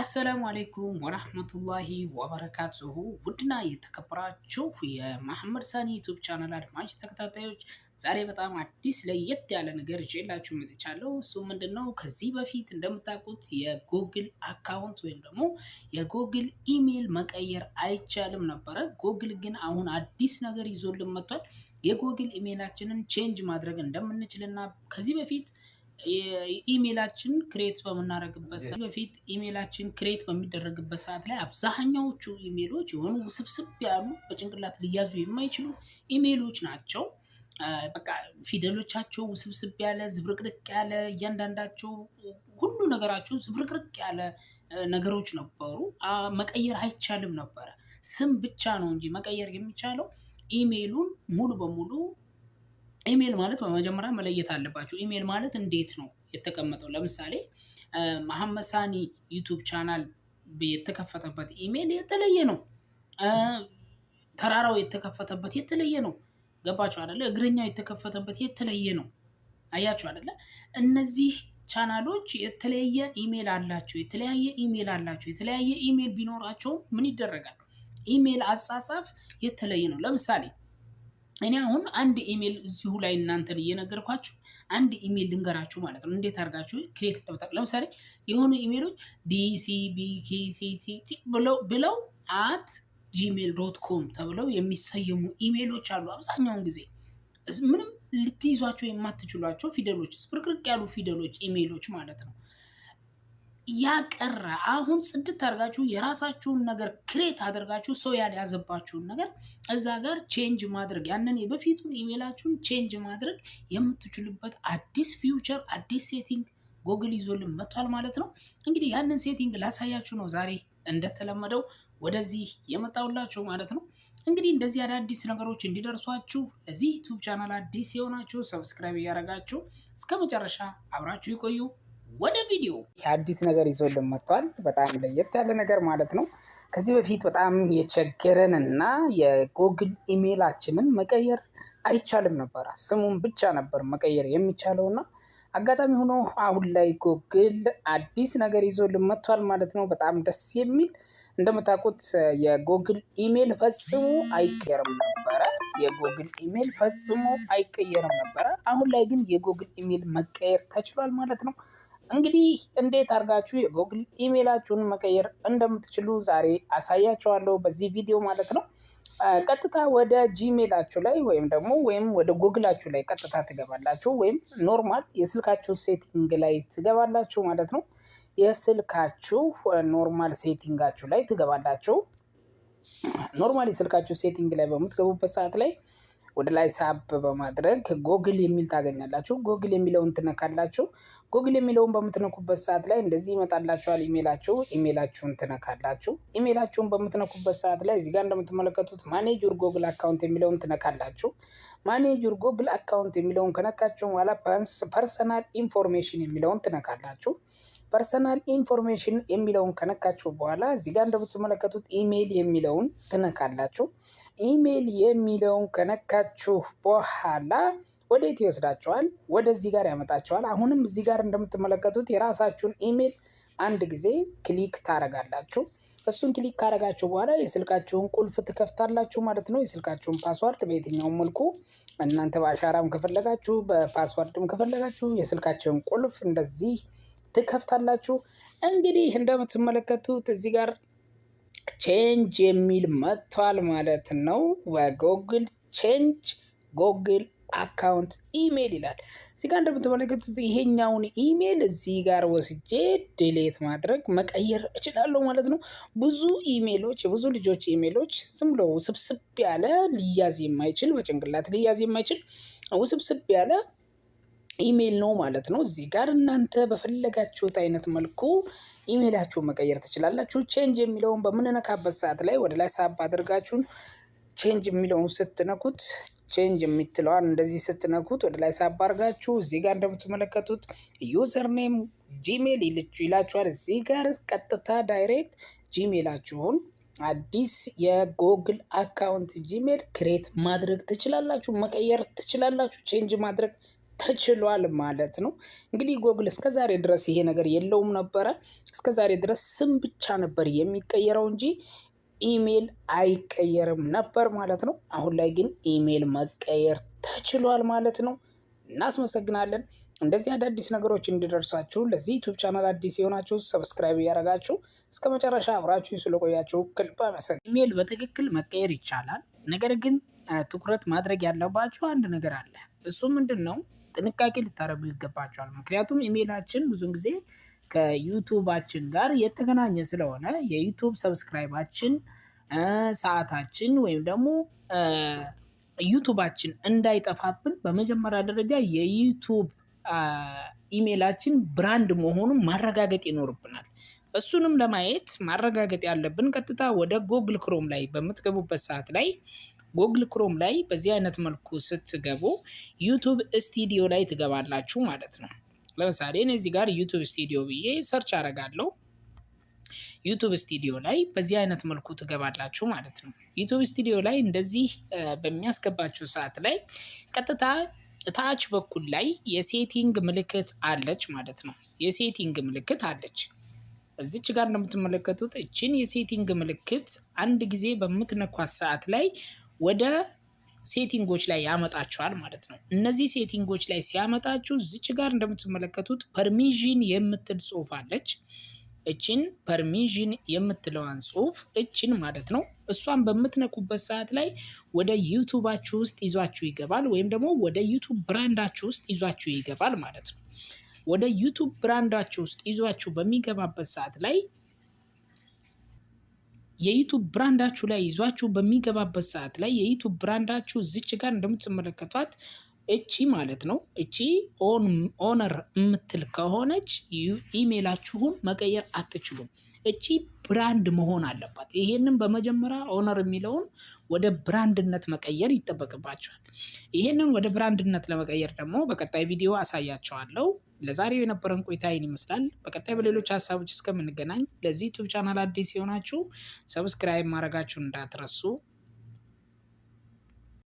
አሰላሙ አለይኩም ወራህመቱላሂ ወበረካቱሁ ውድና የተከበራችሁ የመሐመድ ሳኒ ዩቲዩብ ቻናል አድማጭ ተከታታዮች ዛሬ በጣም አዲስ ለየት ያለ ነገር ይዤላችሁ መጥቻለሁ። እሱ ምንድነው? ከዚህ በፊት እንደምታውቁት የጎግል አካውንት ወይም ደግሞ የጎግል ኢሜል መቀየር አይቻልም ነበረ። ጎግል ግን አሁን አዲስ ነገር ይዞልን መጥቷል። የጎግል ኢሜላችንን ቼንጅ ማድረግ እንደምንችልና ከዚህ በፊት ኢሜላችን ክሬት በሚደረግበት ሰዓት ላይ አብዛኛዎቹ ኢሜሎች የሆኑ ውስብስብ ያሉ በጭንቅላት ሊያዙ የማይችሉ ኢሜሎች ናቸው። በቃ ፊደሎቻቸው ውስብስብ ያለ ዝብርቅርቅ ያለ እያንዳንዳቸው ሁሉ ነገራቸው ዝብርቅርቅ ያለ ነገሮች ነበሩ። መቀየር አይቻልም ነበረ። ስም ብቻ ነው እንጂ መቀየር የሚቻለው ኢሜሉን ሙሉ በሙሉ ኢሜል ማለት በመጀመሪያ መለየት አለባችሁ። ኢሜል ማለት እንዴት ነው የተቀመጠው? ለምሳሌ መሐመድ ሳኒ ዩቲዩብ ቻናል የተከፈተበት ኢሜል የተለየ ነው። ተራራው የተከፈተበት የተለየ ነው። ገባችሁ አይደለ? እግረኛው የተከፈተበት የተለየ ነው። አያችሁ አይደለ? እነዚህ ቻናሎች የተለያየ ኢሜል አላቸው። የተለያየ ኢሜል ቢኖራቸው ምን ይደረጋል? ኢሜል አጻጻፍ የተለየ ነው። ለምሳሌ እኔ አሁን አንድ ኢሜል እዚሁ ላይ እናንተን እየነገርኳችሁ አንድ ኢሜል ልንገራችሁ ማለት ነው። እንዴት አድርጋችሁ ክሬት እንደምታደርጉ። ለምሳሌ የሆኑ ኢሜሎች dcbkcc ብለው @gmail.com ተብለው የሚሰየሙ ኢሜሎች አሉ። አብዛኛውን ጊዜ ምንም ልትይዟቸው የማትችሏቸው ፊደሎች፣ ስብርቅርቅ ያሉ ፊደሎች ኢሜሎች ማለት ነው። ያቀረ አሁን ጽድት አድርጋችሁ የራሳችሁን ነገር ክሬት አድርጋችሁ ሰው ያልያዘባችሁን ነገር እዛ ጋር ቼንጅ ማድረግ ያንን የበፊቱን ኢሜላችሁን ቼንጅ ማድረግ የምትችሉበት አዲስ ፊውቸር አዲስ ሴቲንግ ጎግል ይዞልን መጥቷል ማለት ነው። እንግዲህ ያንን ሴቲንግ ላሳያችሁ ነው ዛሬ እንደተለመደው ወደዚህ የመጣሁላችሁ ማለት ነው። እንግዲህ እንደዚህ አዳዲስ ነገሮች እንዲደርሷችሁ ለዚህ ዩቲዩብ ቻናል አዲስ የሆናችሁ ሰብስክራይብ እያደረጋችሁ እስከ መጨረሻ አብራችሁ ይቆዩ። ወደ ቪዲዮ አዲስ ነገር ይዞልን መጥቷል። በጣም ለየት ያለ ነገር ማለት ነው። ከዚህ በፊት በጣም የቸገረን እና የጎግል ኢሜላችንን መቀየር አይቻልም ነበር። ስሙን ብቻ ነበር መቀየር የሚቻለው እና አጋጣሚ ሆኖ አሁን ላይ ጎግል አዲስ ነገር ይዞልን መጥቷል ማለት ነው። በጣም ደስ የሚል እንደምታውቁት የጎግል ኢሜል ፈጽሞ አይቀየርም ነበረ። አሁን ላይ ግን የጎግል ኢሜል መቀየር ተችሏል ማለት ነው። እንግዲህ እንዴት አድርጋችሁ የጎግል ኢሜላችሁን መቀየር እንደምትችሉ ዛሬ አሳያችኋለሁ በዚህ ቪዲዮ ማለት ነው። ቀጥታ ወደ ጂሜላችሁ ላይ ወይም ወደ ጎግላችሁ ላይ ቀጥታ ትገባላችሁ፣ ወይም ኖርማል የስልካችሁ ሴቲንግ ላይ ትገባላችሁ ማለት ነው። የስልካችሁ ኖርማል ሴቲንጋችሁ ላይ ትገባላችሁ። ኖርማል የስልካችሁ ሴቲንግ ላይ በምትገቡበት ሰዓት ላይ ወደ ላይ ሳብ በማድረግ ጎግል የሚል ታገኛላችሁ። ጎግል የሚለውን ትነካላችሁ። ጎግል የሚለውን በምትነኩበት ሰዓት ላይ እንደዚህ ይመጣላችኋል። ኢሜላችሁን ትነካላችሁ። ኢሜላችሁን በምትነኩበት ሰዓት ላይ እዚህ ጋር እንደምትመለከቱት ማኔጅ ዩር ጎግል አካውንት የሚለውን ትነካላችሁ። ማኔጅ ዩር ጎግል አካውንት የሚለውን ከነካችሁ በኋላ ፐርሰናል ኢንፎርሜሽን የሚለውን ትነካላችሁ። ፐርሰናል ኢንፎርሜሽን የሚለውን ከነካችሁ በኋላ እዚህ ጋር እንደምትመለከቱት ኢሜል የሚለውን ትነካላችሁ። ኢሜል የሚለውን ከነካችሁ በኋላ ወዴት ይወስዳችኋል? ወደዚህ ጋር ያመጣችኋል። አሁንም እዚህ ጋር እንደምትመለከቱት የራሳችሁን ኢሜል አንድ ጊዜ ክሊክ ታረጋላችሁ። እሱን ክሊክ ካረጋችሁ በኋላ የስልካችሁን ቁልፍ ትከፍታላችሁ ማለት ነው። የስልካችሁን ፓስዋርድ በየትኛውም መልኩ እናንተ በአሻራም ከፈለጋችሁ በፓስዋርድም ከፈለጋችሁ የስልካችሁን ቁልፍ እንደዚህ ትከፍታላችሁ። እንግዲህ እንደምትመለከቱት እዚህ ጋር ቼንጅ የሚል መጥቷል ማለት ነው። በጎግል ቼንጅ ጎግል አካውንት ኢሜል ይላል። እዚህ ጋር እንደምትመለከቱት ይሄኛውን ኢሜል እዚህ ጋር ወስጄ ዲሌት ማድረግ መቀየር እችላለሁ ማለት ነው። ብዙ ኢሜሎች የብዙ ልጆች ኢሜሎች ዝም ብሎ ውስብስብ ያለ ሊያዝ የማይችል በጭንቅላት ሊያዝ የማይችል ውስብስብ ያለ ኢሜል ነው ማለት ነው። እዚህ ጋር እናንተ በፈለጋችሁት አይነት መልኩ ኢሜላችሁን መቀየር ትችላላችሁ። ቼንጅ የሚለውን በምንነካበት ሰዓት ላይ ወደ ላይ ሳብ አድርጋችሁ ቼንጅ የሚለውን ስትነኩት ቼንጅ የምትለዋን እንደዚህ ስትነኩት ወደ ላይ ሳብ አድርጋችሁ እዚህ ጋር እንደምትመለከቱት ዩዘር ኔም ጂሜል ይላችኋል። እዚህ ጋር ቀጥታ ዳይሬክት ጂሜላችሁን አዲስ የጎግል አካውንት ጂሜል ክሬት ማድረግ ትችላላችሁ፣ መቀየር ትችላላችሁ፣ ቼንጅ ማድረግ ተችሏል ማለት ነው። እንግዲህ ጎግል እስከዛሬ ድረስ ይሄ ነገር የለውም ነበረ። እስከዛሬ ድረስ ስም ብቻ ነበር የሚቀየረው እንጂ ኢሜል አይቀየርም ነበር ማለት ነው። አሁን ላይ ግን ኢሜል መቀየር ተችሏል ማለት ነው። እናስመሰግናለን። እንደዚህ አዳዲስ ነገሮች እንዲደርሳችሁ ለዚህ ዩቲዩብ ቻናል አዲስ የሆናችሁ ሰብስክራይብ እያደረጋችሁ እስከ መጨረሻ አብራችሁ ስለቆያችሁ ከልብ አመሰግናለሁ። ኢሜል በትክክል መቀየር ይቻላል። ነገር ግን ትኩረት ማድረግ ያለባችሁ አንድ ነገር አለ። እሱ ምንድን ነው? ጥንቃቄ ልታደርጉ ይገባቸዋል። ምክንያቱም ኢሜይላችን ብዙን ጊዜ ከዩቱባችን ጋር የተገናኘ ስለሆነ የዩቱብ ሰብስክራይባችን፣ ሰዓታችን ወይም ደግሞ ዩቱባችን እንዳይጠፋብን በመጀመሪያ ደረጃ የዩቱብ ኢሜይላችን ብራንድ መሆኑን ማረጋገጥ ይኖርብናል። እሱንም ለማየት ማረጋገጥ ያለብን ቀጥታ ወደ ጎግል ክሮም ላይ በምትገቡበት ሰዓት ላይ ጎግል ክሮም ላይ በዚህ አይነት መልኩ ስትገቡ ዩቱብ ስቱዲዮ ላይ ትገባላችሁ ማለት ነው። ለምሳሌ እኔ እዚህ ጋር ዩቱብ ስቱዲዮ ብዬ ሰርች አደርጋለሁ። ዩቱብ ስቱዲዮ ላይ በዚህ አይነት መልኩ ትገባላችሁ ማለት ነው። ዩቱብ ስቱዲዮ ላይ እንደዚህ በሚያስገባችሁ ሰዓት ላይ ቀጥታ ታች በኩል ላይ የሴቲንግ ምልክት አለች ማለት ነው። የሴቲንግ ምልክት አለች እዚች ጋር እንደምትመለከቱት እችን የሴቲንግ ምልክት አንድ ጊዜ በምትነኳት ሰዓት ላይ ወደ ሴቲንጎች ላይ ያመጣችኋል ማለት ነው። እነዚህ ሴቲንጎች ላይ ሲያመጣችሁ እዚች ጋር እንደምትመለከቱት ፐርሚሽን የምትል ጽሁፍ አለች። እችን ፐርሚሽን የምትለዋን ጽሁፍ እችን ማለት ነው። እሷን በምትነኩበት ሰዓት ላይ ወደ ዩቱባችሁ ውስጥ ይዟችሁ ይገባል፣ ወይም ደግሞ ወደ ዩቱብ ብራንዳችሁ ውስጥ ይዟችሁ ይገባል ማለት ነው። ወደ ዩቱብ ብራንዳችሁ ውስጥ ይዟችሁ በሚገባበት ሰዓት ላይ የዩቱብ ብራንዳችሁ ላይ ይዟችሁ በሚገባበት ሰዓት ላይ የዩቱብ ብራንዳችሁ እዚች ጋር እንደምትመለከቷት እቺ ማለት ነው። እቺ ኦነር የምትል ከሆነች ኢሜይላችሁን መቀየር አትችሉም። እቺ ብራንድ መሆን አለባት። ይሄንን በመጀመሪያ ኦነር የሚለውን ወደ ብራንድነት መቀየር ይጠበቅባቸዋል። ይሄንን ወደ ብራንድነት ለመቀየር ደግሞ በቀጣይ ቪዲዮ አሳያቸዋለሁ። ለዛሬው የነበረን ቆይታ ይህን ይመስላል። በቀጣይ በሌሎች ሀሳቦች እስከምንገናኝ ለዚህ ዩቲዩብ ቻናል አዲስ የሆናችሁ ሰብስክራይብ ማድረጋችሁን እንዳትረሱ።